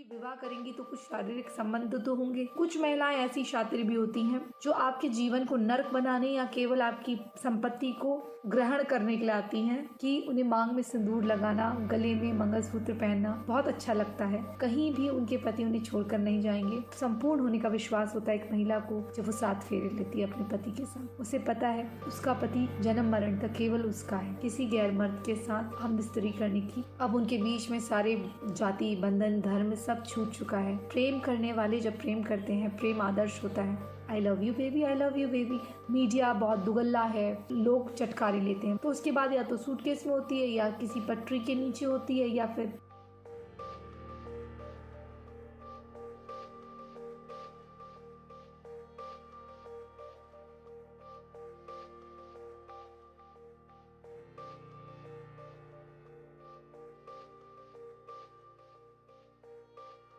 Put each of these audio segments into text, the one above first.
विवाह करेंगी तो कुछ शारीरिक संबंध तो होंगे। कुछ महिलाएं ऐसी शातिर भी होती हैं जो आपके जीवन को नर्क बनाने या केवल आपकी संपत्ति को ग्रहण करने के लिए आती हैं कि उन्हें मांग में सिंदूर लगाना, गले में मंगलसूत्र पहनना बहुत अच्छा लगता है। कहीं भी उनके पति उन्हें छोड़कर नहीं जाएंगे। संपूर्ण होने का विश्वास होता है एक महिला को जब वो 7 फेरे लेती है अपने पति के साथ। उसे पता है उसका पति जन्म मरण तक केवल उसका है, किसी गैर मर्द के साथ हम बिस्तरी करने की अब उनके बीच में सारे जाति बंधन धर्म सब छूट चुका है। प्रेम करने वाले जब प्रेम करते हैं, प्रेम आदर्श होता है। I love you baby, I love you baby. Media बहुत दुगल्ला है, लोग चटकारी लेते हैं तो उसके बाद या तो सूटकेस में होती है या किसी पटरी के नीचे होती है या फिर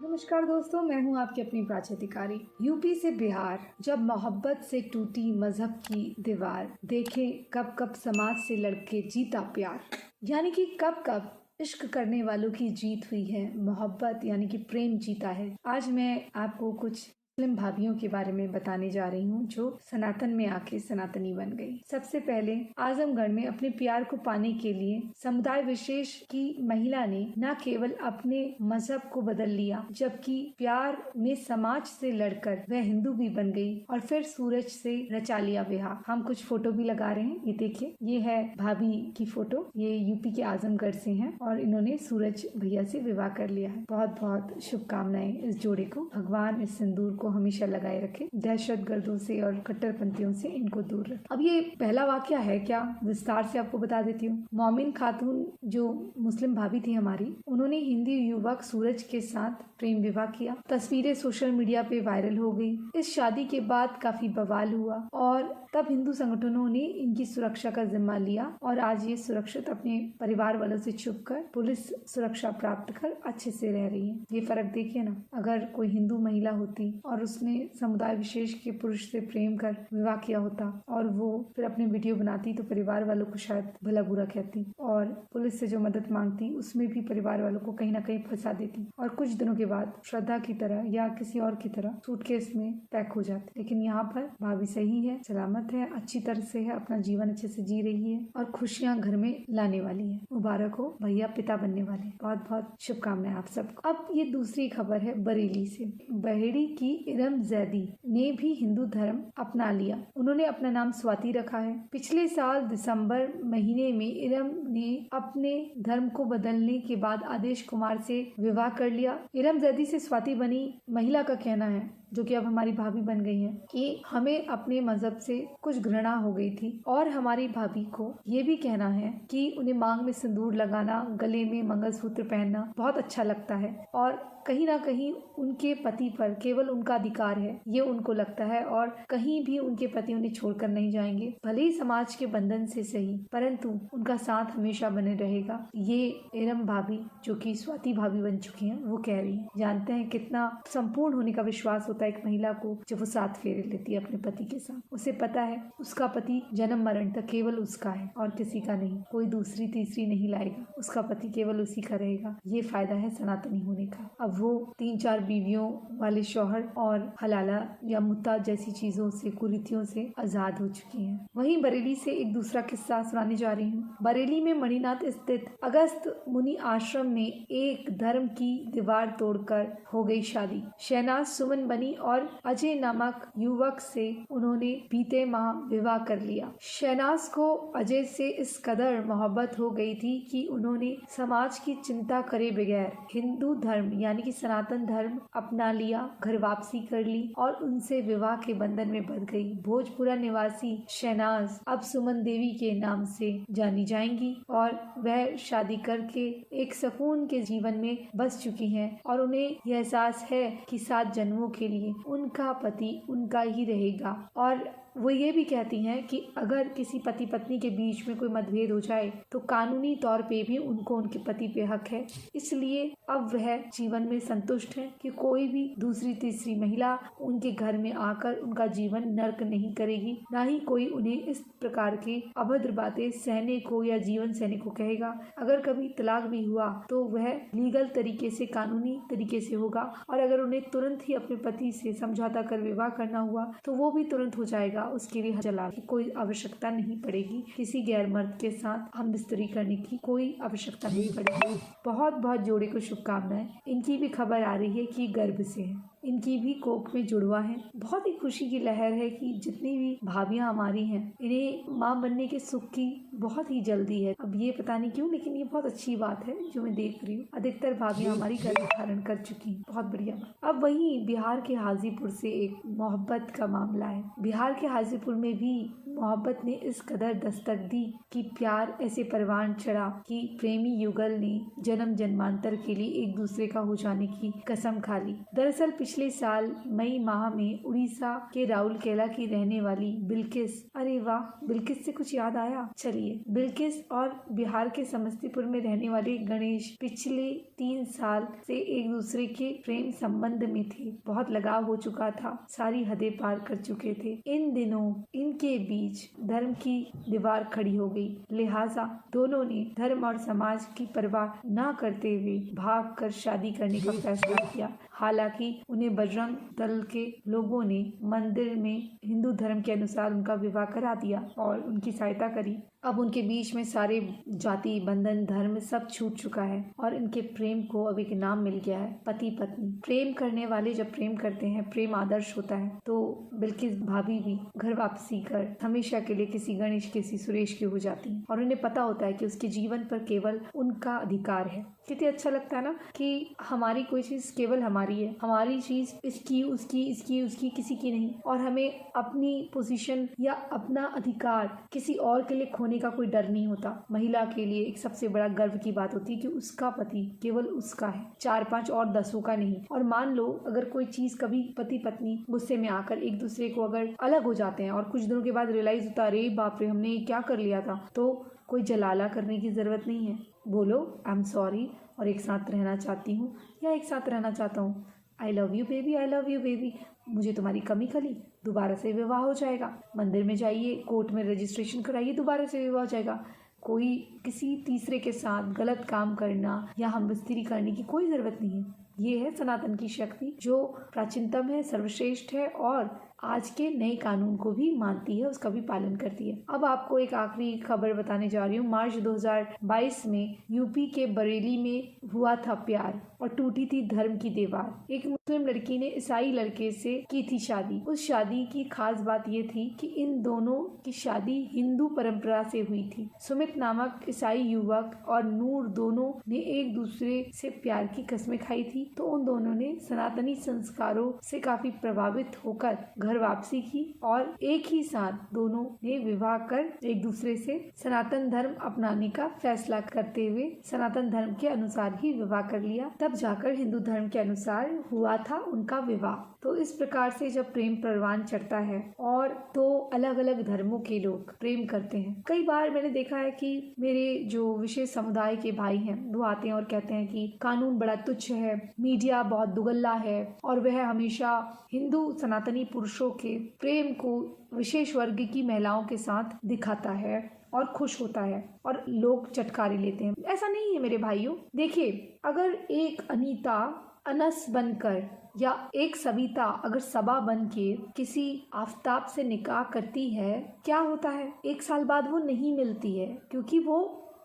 नमस्कार दोस्तों, मैं हूं आपकी अपनी प्राची अधिकारी। यूपी से बिहार, जब मोहब्बत से टूटी मजहब की दीवार, देखे कब कब समाज से लड़के जीता प्यार। यानी कि कब कब इश्क करने वालों की जीत हुई है, मोहब्बत यानी कि प्रेम जीता है। आज मैं आपको कुछ मुस्लिम भाभीियों के बारे में बताने जा रही हूँ जो सनातन में आके सनातनी बन गई। सबसे पहले आजमगढ़ में अपने प्यार को पाने के लिए समुदाय विशेष की महिला ने न केवल अपने मजहब को बदल लिया, जबकि प्यार में समाज से लड़कर वह हिंदू भी बन गई और फिर सूरज से रचा लिया विवाह। हम कुछ फोटो भी लगा रहे हैं, ये देखिए, ये है भाभी की फोटो। ये यूपी के आजमगढ़ से हैं और इन्होंने सूरज भैया से विवाह कर लिया है। बहुत बहुत शुभकामनाएं इस जोड़े को। भगवान इस सिंदूर को हमेशा लगाए रखे, दहशतगर्दों से और कट्टरपंथियों से इनको दूर रखे। अब ये पहला वाकया है क्या, विस्तार से आपको बता देती हूँ। मोमिन खातून जो मुस्लिम भाभी थी हमारी, उन्होंने हिंदी युवक सूरज के साथ प्रेम विवाह किया। तस्वीरें सोशल मीडिया पे वायरल हो गई। इस शादी के बाद काफी बवाल हुआ और तब हिंदू संगठनों ने इनकी सुरक्षा का जिम्मा लिया और आज ये सुरक्षित अपने परिवार वालों से छुपकर पुलिस सुरक्षा प्राप्त कर अच्छे से रह रही है। ये फर्क देखिए ना, अगर कोई हिंदू महिला होती और उसने समुदाय विशेष के पुरुष से प्रेम कर विवाह किया होता और वो फिर अपने वीडियो बनाती तो परिवार वालों को शायद भला बुरा कहती और पुलिस से जो मदद मांगती उसमें भी परिवार वालों को कहीं ना कहीं फंसा देती और कुछ दिनों के बाद श्रद्धा की तरह या किसी और की तरह सूटकेस में पैक हो जाती। लेकिन यहाँ पर भाभी सही है, सलामत है, अच्छी तरह से है, अपना जीवन अच्छे से जी रही है और खुशियाँ घर में लाने वाली है। मुबारक हो भैया, पिता बनने वाले। बहुत बहुत शुभकामनाएं आप सबको। अब ये दूसरी खबर है बरेली से। बहेड़ी की इरम जैदी ने भी हिंदू धर्म अपना लिया। उन्होंने अपना नाम स्वाति रखा है। पिछले साल दिसंबर महीने में इरम ने अपने धर्म को बदलने के बाद आदेश कुमार से विवाह कर लिया। इरम जैदी से स्वाति बनी महिला का कहना है, जो कि अब हमारी भाभी बन गई है, कि हमें अपने मजहब से कुछ घृणा हो गई थी और हमारी भाभी को ये भी कहना है कि उन्हें मांग में सिंदूर लगाना, गले में मंगलसूत्र पहनना बहुत अच्छा लगता है और कहीं ना कहीं उनके पति पर केवल उनका अधिकार है, ये उनको लगता है और कहीं भी उनके पति उन्हें छोड़कर नहीं जाएंगे। भले ही समाज के बंधन से सही, परंतु उनका साथ हमेशा बने रहेगा। ये इरम भाभी जो कि स्वाति भाभी बन चुकी हैं, वो कह रही हैं। जानते हैं कितना संपूर्ण होने का विश्वास होता है एक महिला को जब वो 7 फेरे लेती है अपने पति के साथ। उसे पता है उसका पति जन्म मरण तक केवल उसका है और किसी का नहीं, कोई दूसरी तीसरी नहीं लाएगा, उसका पति केवल उसी का रहेगा। ये फायदा है सनातनी होने का। अब वो 3-4 बीवियों वाले शौहर और हलाला या मुत्ता जैसी चीजों से, कुरीतियों से आजाद हो चुकी हैं। वहीं बरेली से एक दूसरा किस्सा सुनाने जा रही हूँ। बरेली में मणिनाथ स्थित अगस्त मुनि आश्रम में एक धर्म की दीवार तोड़कर हो गई शादी। शहनाज सुमन बनी और अजय नामक युवक से उन्होंने बीते माह विवाह कर लिया। शहनाज को अजय से इस कदर मोहब्बत हो गई थी कि उन्होंने समाज की चिंता करे बगैर हिंदू धर्म यानी कि सनातन धर्म अपना लिया, घर वापसी कर ली और उनसे विवाह के बंधन में बंध गई। भोजपुरा निवासी शहनाज अब सुमन देवी के नाम से जानी जाएंगी और वह शादी करके एक सुकून के जीवन में बस चुकी हैं और उन्हें यह एहसास है कि 7 जन्मों के लिए उनका पति उनका ही रहेगा और वो ये भी कहती हैं कि अगर किसी पति पत्नी के बीच में कोई मतभेद हो जाए तो कानूनी तौर पे भी उनको उनके पति पे हक है, इसलिए अब वह जीवन में संतुष्ट है कि कोई भी दूसरी तीसरी महिला उनके घर में आकर उनका जीवन नर्क नहीं करेगी, ना ही कोई उन्हें इस प्रकार की अभद्र बातें सहने को या जीवन सहने को कहेगा। अगर कभी तलाक भी हुआ तो वह लीगल तरीके से, कानूनी तरीके से होगा, और अगर उन्हें तुरंत ही अपने पति से समझौता कर विवाह करना हुआ तो वो भी तुरंत हो जाएगा। उसके लिए तलाक की कोई आवश्यकता नहीं पड़ेगी, किसी गैर मर्द के साथ हमबिस्तरी करने की कोई आवश्यकता नहीं पड़ेगी। बहुत बहुत जोड़े को शुभकामनाएं। इनकी भी खबर आ रही है कि गर्भ से है, इनकी भी कोख में जुड़वा है। बहुत ही खुशी की लहर है कि जितनी भी भाभियां हमारी हैं, इन्हें माँ बनने के सुख की बहुत ही जल्दी है। अब ये पता नहीं क्यों, लेकिन ये बहुत अच्छी बात है जो मैं देख रही हूँ। अधिकतर भाभियां हमारी गर्भ धारण कर चुकी हैं, बहुत बढ़िया बात। अब वहीं बिहार के हाजीपुर से एक मोहब्बत का मामला है। बिहार के हाजीपुर में भी मोहब्बत ने इस कदर दस्तक दी कि प्यार ऐसे परवान चढ़ा कि प्रेमी युगल ने जन्म जन्मांतर के लिए एक दूसरे का हो जाने की कसम खा ली। दरअसल पिछले साल मई माह में उड़ीसा के राउरकेला की रहने वाली बिल्किस, अरे वाह, बिल्किस से कुछ याद आया, चलिए, बिल्किस और बिहार के समस्तीपुर में रहने वाले गणेश पिछले 3 साल से एक दूसरे के प्रेम संबंध में थे। बहुत लगाव हो चुका था, सारी हदें पार कर चुके थे। इन दिनों इनके बीच धर्म की दीवार खड़ी हो गई, लिहाजा दोनों ने धर्म और समाज की परवाह न करते हुए भागकर शादी करने का फैसला किया। हालांकि उन्हें बजरंग दल के लोगों ने मंदिर में हिंदू धर्म के अनुसार उनका विवाह करा दिया और उनकी सहायता करी। अब उनके बीच में सारे जाति बंधन, धर्म सब छूट चुका है और इनके प्रेम को अब एक नाम मिल गया है, पति पत्नी। प्रेम करने वाले जब प्रेम करते हैं, प्रेम आदर्श होता है, तो बिल्किस भाभी भी घर वापसी कर हमेशा के लिए किसी गणेश, किसी सुरेश की हो जाती है और उन्हें पता होता है कि उसके जीवन पर केवल उनका अधिकार है। कितनी अच्छा लगता है ना कि हमारी कोई चीज केवल हमारी है, हमारी चीज इसकी, उसकी, इसकी, उसकी, किसी की नहीं, और हमें अपनी पोजीशन या अपना अधिकार किसी और के लिए खोने का कोई डर नहीं होता। महिला के लिए एक सबसे बड़ा गर्व की बात होती है कि उसका पति केवल उसका है, 4-5 और 10 का नहीं। और मान लो अगर कोई चीज कभी पति पत्नी गुस्से में आकर एक दूसरे को अगर अलग हो जाते हैं और कुछ दिनों के बाद रियलाइज होता है, अरे बाप रे, हमने क्या कर लिया था, तो कोई जलाला करने की जरूरत नहीं है। बोलो आई एम सॉरी और एक साथ रहना चाहती हूँ या एक साथ रहना चाहता हूँ, I love you baby, I love you baby, मुझे तुम्हारी कमी खली, दोबारा से विवाह हो जाएगा। मंदिर में जाइए, कोर्ट में रजिस्ट्रेशन कराइए, दोबारा से विवाह हो जाएगा। कोई किसी तीसरे के साथ गलत काम करना या हमबस्तरी करने की कोई जरूरत नहीं है। ये है सनातन की शक्ति जो प्राचीनतम है, सर्वश्रेष्ठ है और आज के नए कानून को भी मानती है, उसका भी पालन करती है। अब आपको एक आखिरी खबर बताने जा रही हूँ। मार्च 2022 में यूपी के बरेली में हुआ था प्यार और टूटी थी धर्म की दीवार। एक मुस्लिम लड़की ने ईसाई लड़के से की थी शादी। उस शादी की खास बात ये थी कि इन दोनों की शादी हिंदू परंपरा से हुई थी। सुमित नामक ईसाई युवक और नूर दोनों ने एक दूसरे से प्यार की कस्में खाई थी, तो उन दोनों ने सनातनी संस्कारों से काफी प्रभावित होकर घर वापसी की और एक ही साथ दोनों ने विवाह कर एक दूसरे से सनातन धर्म अपनाने का फैसला करते हुए सनातन धर्म के अनुसार ही विवाह कर लिया। तब जाकर हिंदू धर्म के अनुसार हुआ था उनका विवाह। तो इस प्रकार से जब प्रेम परवान चढ़ता है और दो अलग अलग धर्मों के लोग प्रेम करते हैं, कई बार मैंने देखा है कि मेरे जो विशेष समुदाय के भाई हैं वो आते हैं और कहते हैं कि कानून बड़ा तुच्छ है, मीडिया बहुत दुगल्ला है और वह हमेशा हिंदू सनातनी पुरुषों के प्रेम को विशेष वर्ग की महिलाओं के साथ दिखाता है और खुश होता है और लोग चटकारे लेते हैं। ऐसा नहीं है मेरे भाइयों। देखिए, अगर एक अनीता अनस बनकर या एक सविता अगर सबा बन के किसी आफताब से निकाह करती है, क्या होता है? 1 साल बाद वो नहीं मिलती है, क्योंकि वो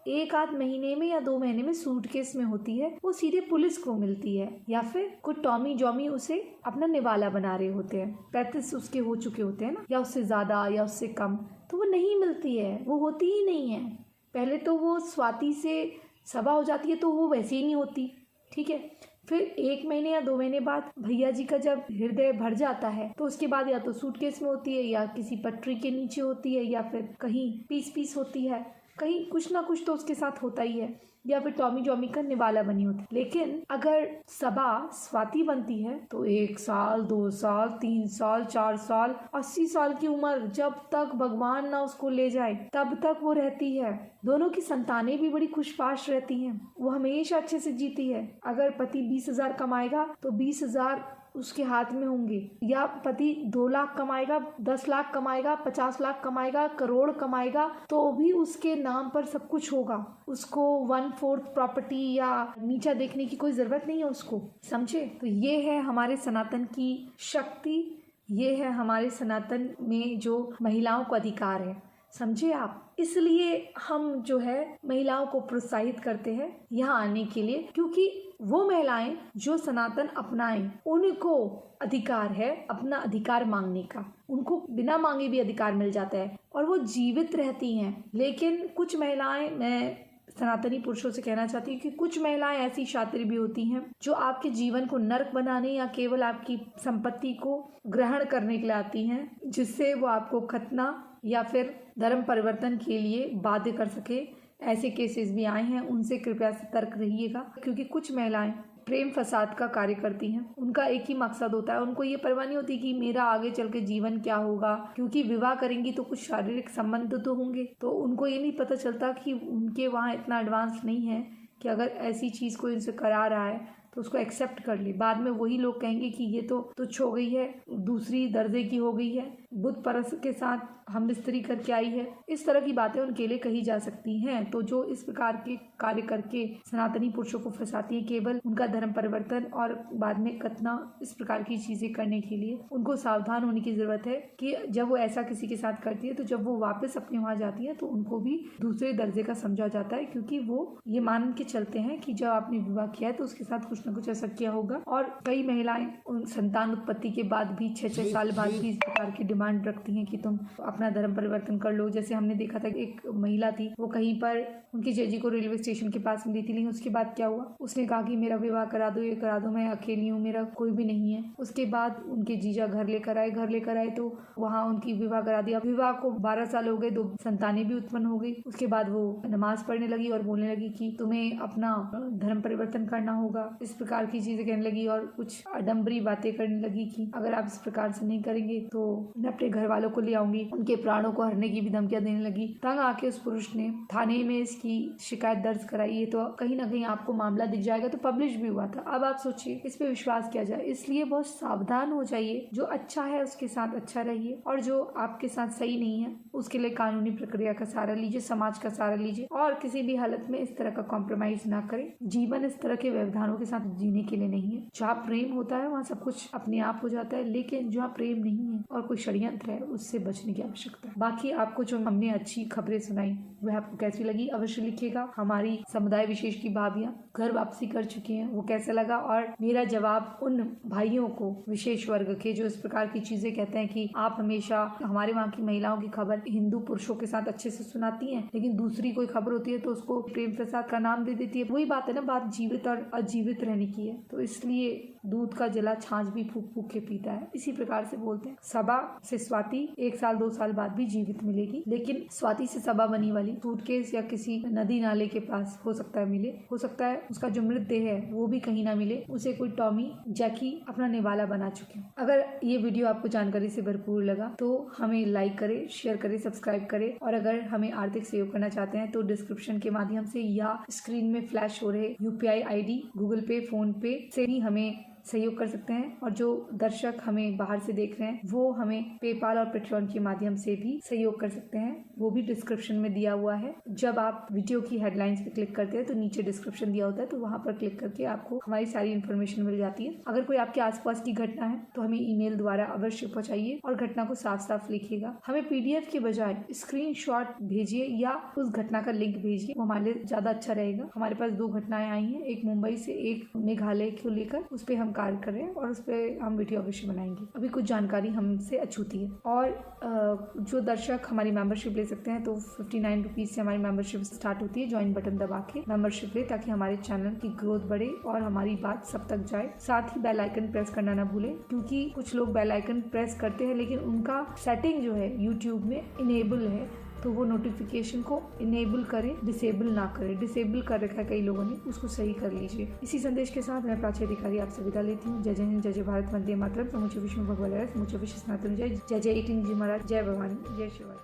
1 आध महीने में या 2 महीने में सूटकेस में होती है, वो सीधे पुलिस को मिलती है या फिर कुछ टॉमी जॉमी उसे अपना निवाला बना रहे होते हैं। 35 उसके हो चुके होते हैं ना, या उससे ज्यादा या उससे कम, तो वो नहीं मिलती है, वो होती ही नहीं है। पहले तो वो स्वाति से सबा हो जाती है तो वो वैसे ही नहीं होती, ठीक है। फिर 1 महीने या 2 महीने बाद भैया जी का जब हृदय भर जाता है तो उसके बाद या तो सूटकेस में होती है या किसी पटरी के नीचे होती है या फिर कहीं पीस होती है, कहीं कुछ ना कुछ तो उसके साथ होता ही है। या फिर टॉमी जॉमी का निवाला बनी होती। लेकिन अगर सबा स्वाति बनती है तो 1 साल, 2 साल, 3 साल, 4 साल, 80 साल की उम्र, जब तक भगवान ना उसको ले जाए तब तक वो रहती है। दोनों की संतानें भी बड़ी खुशपाश रहती हैं। वो हमेशा अच्छे से जीती है। अगर पति 20,000 कमाएगा तो 20,000 उसके हाथ में होंगे, या पति 2 लाख कमाएगा, 10 लाख कमाएगा, 50 लाख कमाएगा, करोड़ कमाएगा, तो भी उसके नाम पर सब कुछ होगा। उसको 1/4 प्रॉपर्टी या नीचा देखने की कोई जरूरत नहीं है उसको, समझे। तो ये है हमारे सनातन की शक्ति, ये है हमारे सनातन में जो महिलाओं को अधिकार है, समझे आप। इसलिए हम जो है महिलाओं को प्रोत्साहित करते हैं यहाँ आने के लिए, क्योंकि वो महिलाएं जो सनातन अपनाएं उनको अधिकार है अपना अधिकार मांगने का। उनको बिना मांगे भी अधिकार मिल जाता है और वो जीवित रहती हैं। लेकिन कुछ महिलाएं, मैं सनातनी पुरुषों से कहना चाहती हूँ कि कुछ महिलाएं ऐसी शातिर भी होती हैं जो आपके जीवन को नरक बनाने या केवल आपकी संपत्ति को ग्रहण करने के लिए आती हैं, जिससे वो आपको खतना या फिर धर्म परिवर्तन के लिए बाध्य कर सके। ऐसे केसेस भी आए हैं, उनसे कृपया सतर्क रहिएगा, क्योंकि कुछ महिलाएं प्रेम फसाद का कार्य करती हैं। उनका एक ही मकसद होता है, उनको ये परवाह नहीं होती कि मेरा आगे चल के जीवन क्या होगा, क्योंकि विवाह करेंगी तो कुछ शारीरिक संबंध तो होंगे। तो उनको ये नहीं पता चलता कि उनके वहाँ इतना एडवांस नहीं है कि अगर ऐसी चीज़ कोई इनसे करा रहा है तो उसको एक्सेप्ट कर ले। बाद में वही लोग कहेंगे कि ये तो तुच्छ हो गई है, दूसरी दर्जे की हो गई है, बुत परस के साथ हम स्त्री करके आई है। इस तरह की बातें उनके लिए कही जा सकती हैं। तो जो इस प्रकार के कार्य करके सनातनी पुरुषों को फंसाती हैं केवल उनका धर्म परिवर्तन और बाद में खतना, इस प्रकार की चीजें करने के लिए उनको सावधान होने की जरूरत है कि जब वो ऐसा किसी के साथ करती है तो जब वो वापस अपने वहाँ जाती है तो उनको भी दूसरे दर्जे का समझा जाता है, क्योंकि वो ये मान के चलते हैं कि जब आपने विवाह किया है तो उसके साथ कुछ न कुछ ऐसा किया होगा। और कई महिलाएं संतान उत्पत्ति के बाद भी 6-6 साल बाद भी इस प्रकार की डिमांड रखती हैं कि तुम अपना धर्म परिवर्तन कर लो। जैसे हमने देखा था एक महिला थी, वो कहीं पर उनकी जीजी को रेलवे स्टेशन के पास मिली थी, लेकिन उसके बाद क्या हुआ, उसने कहा कि मेरा विवाह करा दो, ये करा दो, मैं अकेली हूँ, मेरा कोई भी नहीं है। उसके बाद उनके जीजा घर लेकर आए तो वहाँ उनकी विवाह करा दिया। विवाह को 12 साल हो गए, 2 संतानें भी उत्पन्न हो गई। उसके बाद वो नमाज पढ़ने लगी और बोलने लगी कि तुम्हें अपना धर्म परिवर्तन करना होगा, इस प्रकार की चीजें कहने लगी और कुछ आडम्बरी बातें करने लगी कि अगर आप इस प्रकार से नहीं करेंगे तो मैं अपने घर वालों को ले आऊंगी, उनके प्राणों को हरने की भी धमकियां देने लगी। तंग आके उस पुरुष ने थाने में इसकी शिकायत दर्ज कराई है, तो कहीं ना कहीं आपको मामला दिख जाएगा। तो पब्लिश भी हुआ था। अब आप सोचिए इस पे विश्वास किया जाए, इसलिए बहुत सावधान हो जाइए। जो अच्छा है उसके साथ अच्छा रहिए और जो आपके साथ सही नहीं है उसके लिए कानूनी प्रक्रिया का सहारा लीजिए, समाज का सहारा लीजिए और किसी भी हालत में इस तरह का कॉम्प्रोमाइज ना करें। जीवन इस तरह के व्यवधानों के साथ जीने के लिए नहीं है। जहाँ प्रेम होता है वहाँ सब कुछ अपने आप हो जाता है, लेकिन जहाँ प्रेम नहीं है और कोई षड्यंत्र है उससे बचने की आवश्यकता है। बाकी आपको जो हमने अच्छी खबरें सुनाई वह आपको कैसी लगी अवश्य लिखिएगा। हमारी समुदाय विशेष की भाभियां घर वापसी कर चुकी हैं, वो कैसा लगा, और मेरा जवाब उन भाइयों को विशेष वर्ग के जो इस प्रकार की चीजें कहते हैं कि आप हमेशा हमारे वहाँ की महिलाओं की खबर हिंदू पुरुषों के साथ अच्छे से सुनाती हैं, लेकिन दूसरी कोई खबर होती है तो उसको प्रेम प्रसाद का नाम दे देती है। वही बात है ना, बात जीवित और अजीवित रहने की है। तो इसलिए दूध का जला छाछ भी फूक फूक के पीता है, इसी प्रकार से बोलते हैं। सबा से स्वाति 1 साल 2 साल बाद भी जीवित मिलेगी, लेकिन स्वाति से सबा बनी वाली सूटकेस या किसी नदी नाले के पास हो सकता है मिले, हो सकता है उसका जो मृतदेह है वो भी कहीं ना मिले, उसे कोई टॉमी जैकी अपना निवाला बना चुके। अगर ये वीडियो आपको जानकारी से भरपूर लगा तो हमें लाइक करें, शेयर करें, सब्सक्राइब करें, और अगर हमें आर्थिक सहयोग करना चाहते हैं तो डिस्क्रिप्शन के माध्यम से या स्क्रीन में फ्लैश हो रहे UPI ID, गूगल पे, फोन पे से भी हमें सहयोग कर सकते हैं। और जो दर्शक हमें बाहर से देख रहे हैं वो हमें पेपाल और पेट्रियन के माध्यम से भी सहयोग कर सकते हैं, वो भी डिस्क्रिप्शन में दिया हुआ है। जब आप वीडियो की हेडलाइंस पे क्लिक करते हैं तो नीचे डिस्क्रिप्शन दिया होता है, तो वहाँ पर क्लिक करके आपको हमारी सारी इन्फॉर्मेशन मिल जाती है। अगर कोई आपके आसपास की घटना है तो हमें ईमेल द्वारा अवश्य पहुँचाइए और घटना को साफ साफ लिखिएगा। हमें PDF के बजाय स्क्रीनशॉट भेजिए या उस घटना का लिंक भेजिए, वो हमारे लिए ज्यादा अच्छा रहेगा। हमारे पास 2 घटनाएं आई हैं, एक मुंबई से, एक मेघालय को लेकर, उस पर हम कार्य कर रहे हैं और उस पर हम वीडियो अवश्य बनाएंगे। अभी कुछ जानकारी हमसे अछूती है। और जो दर्शक हमारी मेंबरशिप ले सकते हैं तो 59 रुपीज से हमारी मेंबरशिप स्टार्ट होती है। ज्वाइन बटन दबा के मेंबरशिप ले, ताकि हमारे चैनल की ग्रोथ बढ़े और हमारी बात सब तक जाए। साथ ही बेल आइकन प्रेस करना ना भूलें, क्योंकि कुछ लोग बेल आइकन प्रेस करते हैं लेकिन उनका सेटिंग जो है यूट्यूब में इनेबल है, तो वो नोटिफिकेशन को इनेबल करें, डिसेबल ना करें। डिसेबल कर रखा है कई लोगों ने, उसको सही कर लीजिए। इसी संदेश के साथ मैं प्राची अधिकारी आपसे विदा लेती हूँ। जय जय हिंद, जय जय भारत, वंदे मातरम। समूचे विश्व में भगवा लहरा, समूचे विश्व सनातन। जय जय 18 जी महाराज, जय भवानी, जय शिवाय।